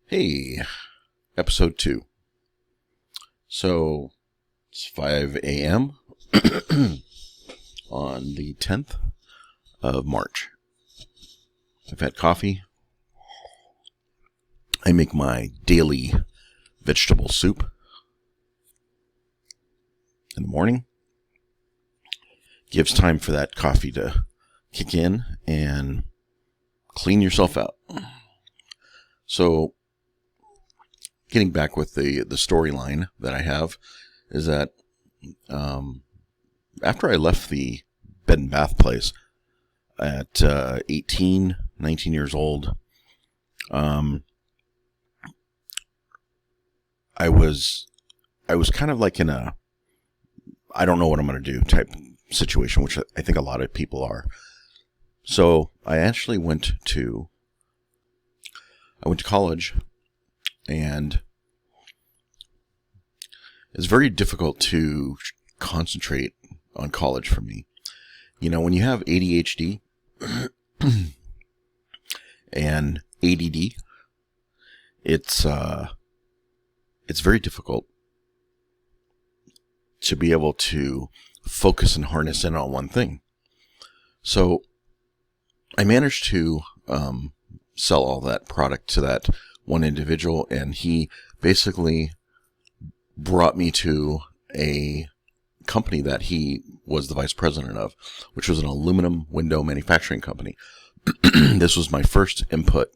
Hey, episode 2. So, it's 5 a.m. on the 10th of March. I've had coffee. I make my daily vegetable soup in the morning. Gives time for that coffee to kick in and clean yourself out. So, getting back with the storyline that I have is that after I left the bed and bath place at 18, 19 years old, I was kind of like in a I don't know what I'm going to do type situation, which I think a lot of people are. So I actually went to college, and it's very difficult to concentrate on college for me. You know, when you have ADHD and ADD, it's very difficult to be able to focus and harness in on one thing. So I managed to sell all that product to that one individual, and he basically brought me to a company that he was the vice president of, which was an aluminum window manufacturing company. This was my first input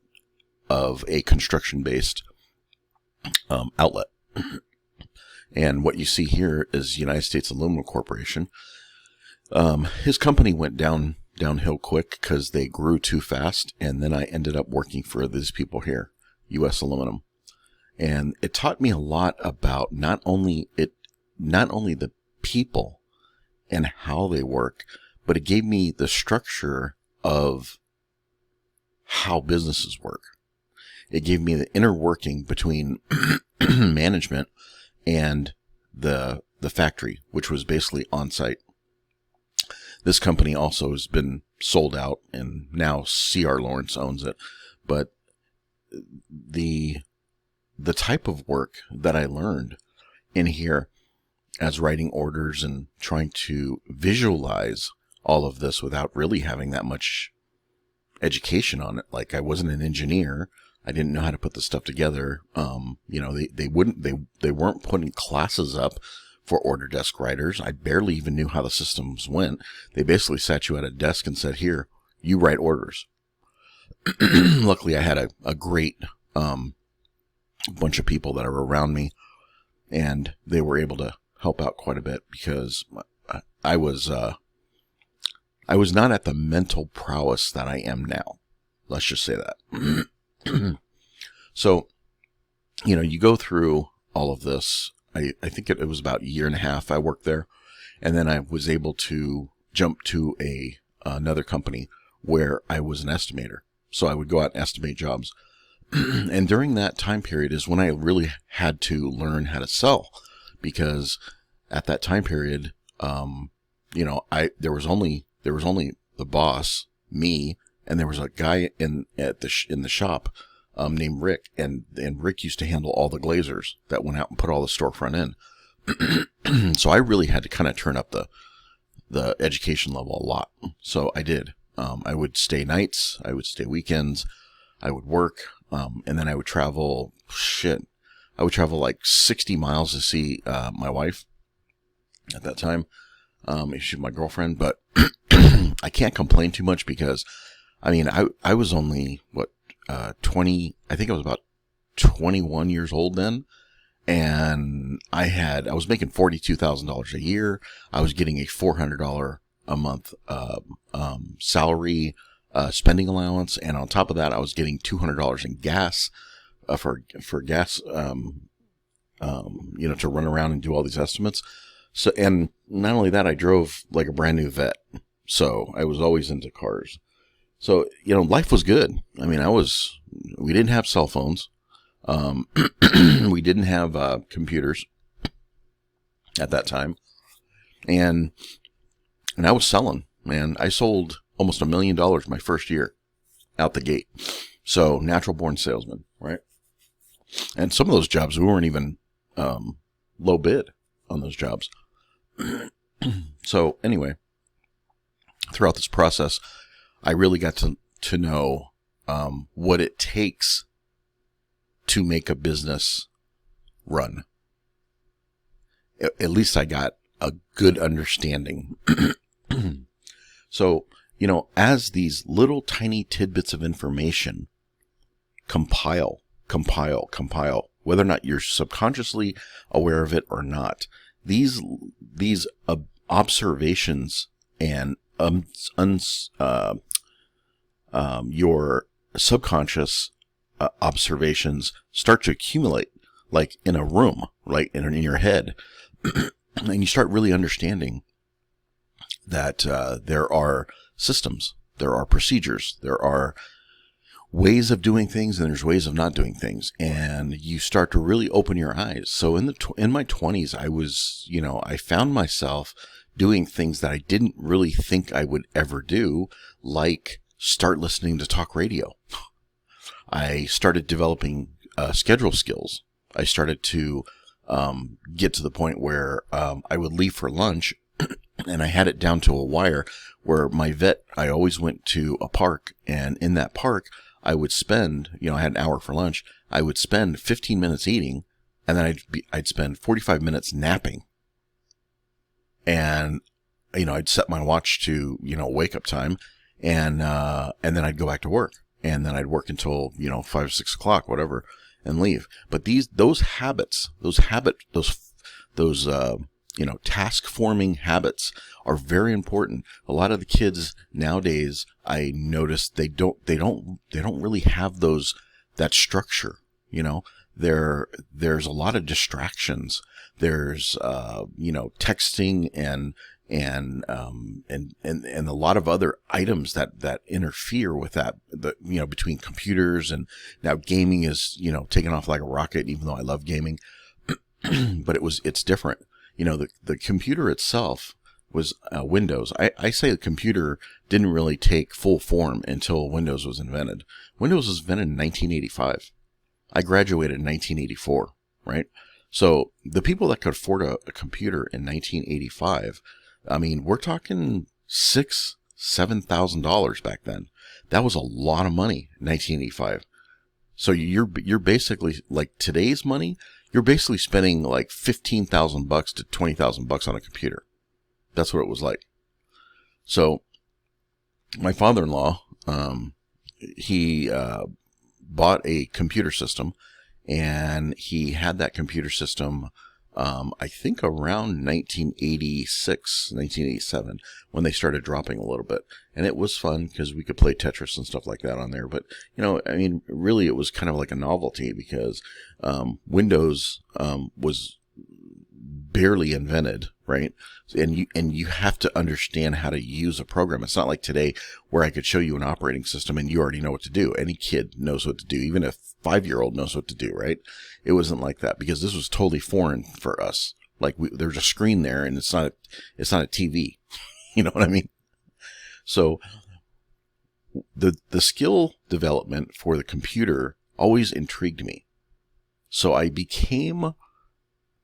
of a construction-based outlet. And what you see here is United States Aluminum Corporation. His company went downhill quick because they grew too fast, and then I ended up working for these people here, U.S. Aluminum. And it taught me a lot about not only the people and how they work, but it gave me the structure of how businesses work. It gave me the inner working between management and the factory, which was basically on site. This company also has been sold out, and now C.R. Lawrence owns it. But the type of work that I learned in here as writing orders and trying to visualize all of this without really having that much education on it. Like, I wasn't an engineer. I didn't know how to put the stuff together. They weren't putting classes up for order desk writers. I barely even knew how the systems went. They basically sat you at a desk and said, "Here, you write orders." Luckily, I had a great bunch of people that are around me, and they were able to help out quite a bit, because I was not at the mental prowess that I am now. Let's just say that. So, you go through all of this. I think it was about a year and a half I worked there, and then I was able to jump to another company where I was an estimator. So I would go out and estimate jobs. And during that time period is when I really had to learn how to sell, because at that time period, there was only the boss, me, and there was a guy in the shop named Rick, and Rick used to handle all the glazers that went out and put all the storefront in. So I really had to kind of turn up the education level a lot. So I did. I would stay nights, I would stay weekends, I would work, and then I would travel. I would travel like 60 miles to see my wife at that time. She's my girlfriend, but I can't complain too much, because I was only 20. I think I was about 21 years old then, and I was making $42,000 a year. I was getting a $400 a month salary, spending allowance, and on top of that, I was getting $200 in gas for gas, to run around and do all these estimates. So, and not only that, I drove like a brand new vet, so I was always into cars. So, life was good. We didn't have cell phones. We didn't have computers at that time. And I was selling, man. I sold almost $1 million my first year out the gate. So, natural born salesman, right? And some of those jobs, we weren't even low bid on those jobs. So anyway, throughout this process, I really got to know what it takes to make a business run. At least I got a good understanding. So, as these little tiny tidbits of information compile, whether or not you're subconsciously aware of it or not, these observations and your subconscious observations start to accumulate, like in a room, right, in your head. And you start really understanding that there are systems, there are procedures, there are ways of doing things, and there's ways of not doing things, and you start to really open your eyes. So in my 20s, I was, I found myself doing things that I didn't really think I would ever do, like start listening to talk radio. I started developing schedule skills. I started to get to the point where I would leave for lunch, and I had it down to a wire where I always went to a park, and in that park, I would spend, I had an hour for lunch. I would spend 15 minutes eating, and then I'd spend 45 minutes napping. And, I'd set my watch to, wake up time, and then I'd go back to work, and then I'd work until, 5 or 6 o'clock, whatever, and leave. But those task forming habits are very important. A lot of the kids nowadays, I notice they don't really have that structure. There's a lot of distractions. There's texting and a lot of other items that interfere with that, between computers, and now gaming is, taking off like a rocket, even though I love gaming. But it's different. The computer itself was Windows. I say the computer didn't really take full form until Windows was invented. Windows was invented in 1985. I graduated in 1984, right? So the people that could afford a computer in 1985, I mean, we're talking $7,000 back then. That was a lot of money in 1985. So you're basically, like today's money, you're basically spending like $15,000 to $20,000 on a computer. That's what it was like. So my father-in-law, he bought a computer system, and he had that computer system, I think around 1986, 1987, when they started dropping a little bit. And it was fun because we could play Tetris and stuff like that on there. But, really it was kind of like a novelty because Windows was barely invented, right? And you have to understand how to use a program. It's not like today where I could show you an operating system and you already know what to do. Any kid knows what to do. Even a 5-year-old knows what to do, right? It wasn't like that because this was totally foreign for us. Like there's a screen there, and it's not a TV. You know what I mean? So the skill development for the computer always intrigued me. So I became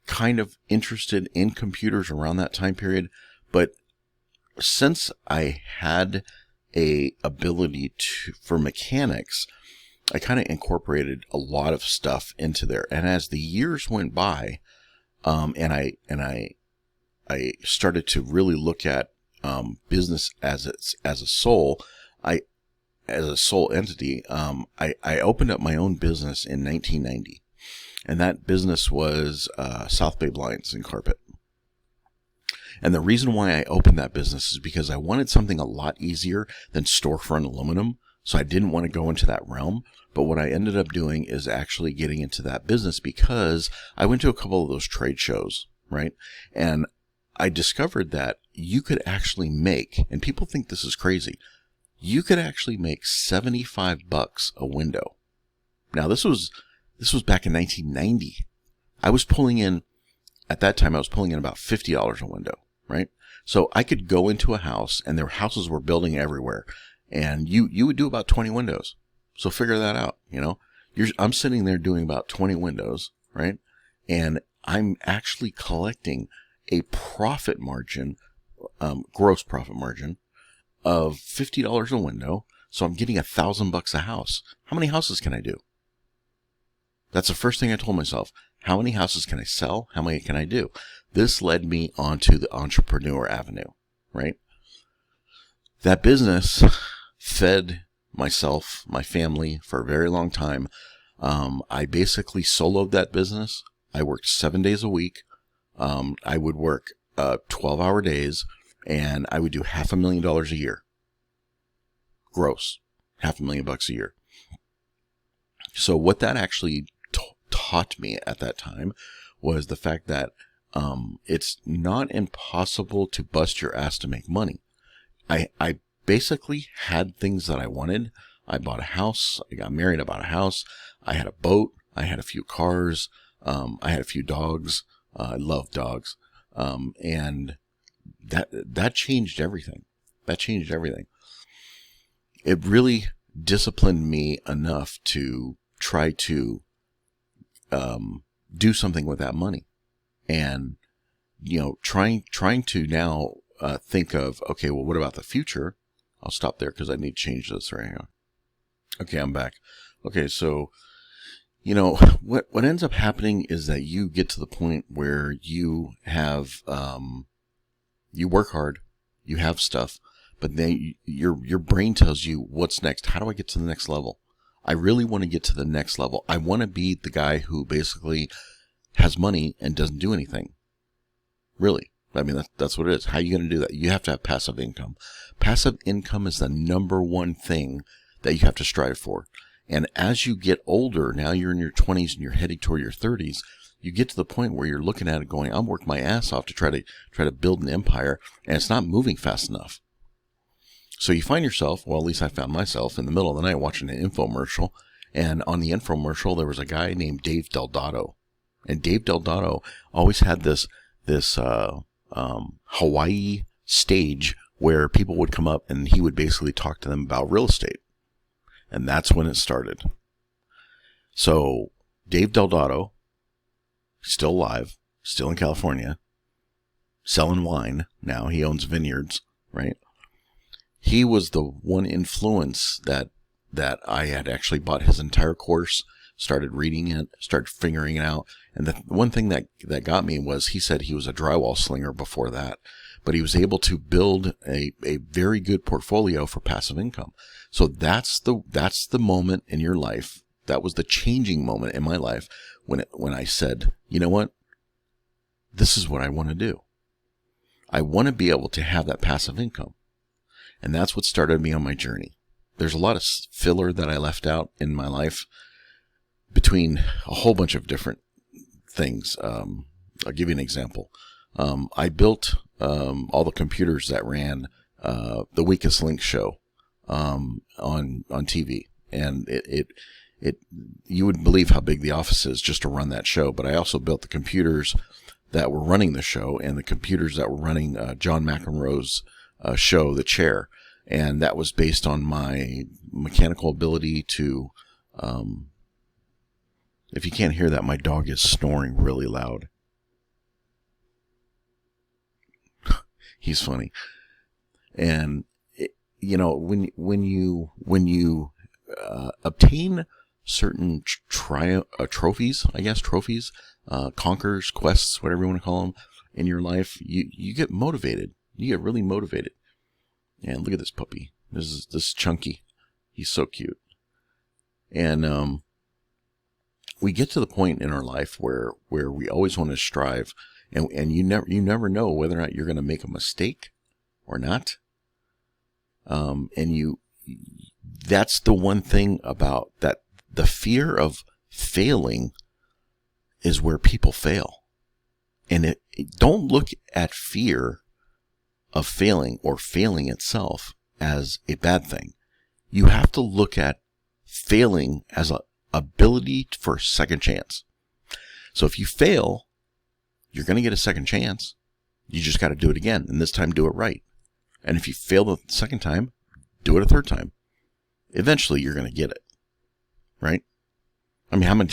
kind of interested in computers around that time period. But since I had a ability for mechanics, I kind of incorporated a lot of stuff into there. And as the years went by, and I started to really look at business as a soul entity. I opened up my own business in 1990, and that business was South Bay Blinds and Carpet. And the reason why I opened that business is because I wanted something a lot easier than storefront aluminum. So I didn't want to go into that realm. But what I ended up doing is actually getting into that business because I went to a couple of those trade shows, right? And I discovered that you could actually make, and people think this is crazy, you could actually make $75 a window. Now this was back in 1990. At that time I was pulling in about $50 a window, right? So I could go into a house, and their houses were building everywhere, and you would do about 20 windows. So figure that out, I'm sitting there doing about 20 windows, right? And I'm actually collecting a profit margin, gross profit margin of $50 a window. So I'm getting $1,000 a house. How many houses can I do? That's the first thing I told myself. How many houses can I sell? How many can I do? This led me onto the entrepreneur avenue, right? That business fed myself, my family for a very long time. I basically soloed that business. I worked 7 days a week. I would work 12-hour days, and I would do $500,000 a year. Gross. $500,000 a year. So what that actually taught me at that time was the fact that it's not impossible to bust your ass to make money. I basically had things that I wanted. I bought a house. I got married. I bought a house. I had a boat. I had a few cars. I had a few dogs. I love dogs. And that changed everything. That changed everything. It really disciplined me enough to try to do something with that money. And, trying to now think of, okay, well, what about the future? I'll stop there because I need to change this right now. Okay, I'm back. Okay, so, what ends up happening is that you get to the point where you have, you work hard, you have stuff, but then your brain tells you what's next. How do I get to the next level? I really want to get to the next level. I want to be the guy who basically has money and doesn't do anything. Really. I mean, that's what it is. How are you going to do that? You have to have passive income. Passive income is the number one thing that you have to strive for. And as you get older, now you're in your 20s and you're heading toward your 30s, you get to the point where you're looking at it going, I'm working my ass off to try to build an empire, and it's not moving fast enough. So you find yourself, well, at least I found myself in the middle of the night watching an infomercial. And on the infomercial, there was a guy named Dave Delgado. And Dave Delgado always had this Hawaii stage where people would come up and he would basically talk to them about real estate. And that's when it started. So Dave Delgado, still alive, still in California, selling wine now. He owns vineyards, right? He was the one influence that I had actually bought his entire course, started reading it, started figuring it out. And the one thing that got me was he said he was a drywall slinger before that, but he was able to build a very good portfolio for passive income. So that's the moment in your life. That was the changing moment in my life when I said, you know what? This is what I want to do. I want to be able to have that passive income. And that's what started me on my journey. There's a lot of filler that I left out in my life between a whole bunch of different things. I'll give you an example. I built all the computers that ran the Weakest Link show on TV, and it you wouldn't believe how big the office is just to run that show. But I also built the computers that were running the show and the computers that were running John McEnroe's show, The Chair, and that was based on my mechanical ability to. If you can't hear that, my dog is snoring really loud. He's funny. And when you obtain certain trophies, conquers, quests, whatever you want to call them, in your life, you get motivated. You get really motivated. And look at this puppy. This is Chunky. He's so cute. And we get to the point in our life where we always want to strive, and you never know whether or not you're going to make a mistake or not. And that's the one thing about that. The fear of failing is where people fail. And don't look at fear of failing or failing itself as a bad thing. You have to look at failing as an ability for a second chance. So if you fail, you're going to get a second chance. You just got to do it again, and this time do it right. And if you fail the second time, do it a third time. Eventually, you're going to get it, right? I mean, how many